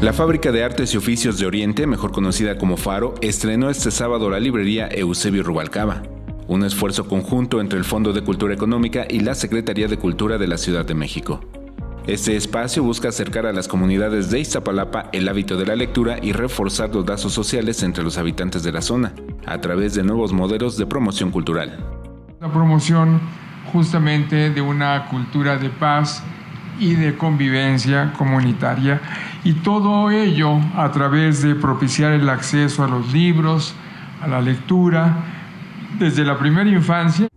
La Fábrica de Artes y Oficios de Oriente, mejor conocida como Faro, estrenó este sábado la librería Eusebio Rubalcaba, un esfuerzo conjunto entre el Fondo de Cultura Económica y la Secretaría de Cultura de la Ciudad de México. Este espacio busca acercar a las comunidades de Iztapalapa el hábito de la lectura y reforzar los lazos sociales entre los habitantes de la zona, a través de nuevos modelos de promoción cultural. La promoción justamente de una cultura de paz y de convivencia comunitaria, y todo ello a través de propiciar el acceso a los libros, a la lectura, desde la primera infancia.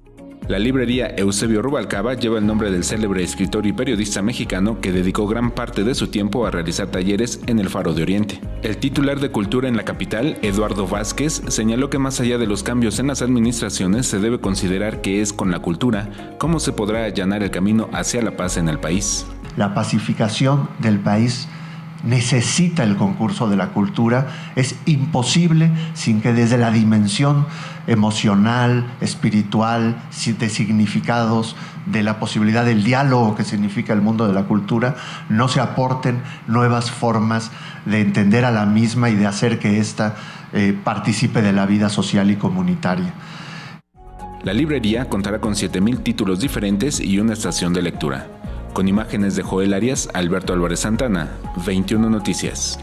La librería Eusebio Rubalcaba lleva el nombre del célebre escritor y periodista mexicano que dedicó gran parte de su tiempo a realizar talleres en el Faro de Oriente. El titular de Cultura en la capital, Eduardo Vázquez, señaló que más allá de los cambios en las administraciones se debe considerar que es con la cultura cómo se podrá allanar el camino hacia la paz en el país. La pacificación del país necesita el concurso de la cultura. Es imposible sin que desde la dimensión emocional, espiritual, de significados, de la posibilidad del diálogo que significa el mundo de la cultura, no se aporten nuevas formas de entender a la misma y de hacer que ésta participe de la vida social y comunitaria. La librería contará con 7,000 títulos diferentes y una estación de lectura. Con imágenes de Joel Arias, Alberto Álvarez Santana, 21 Noticias.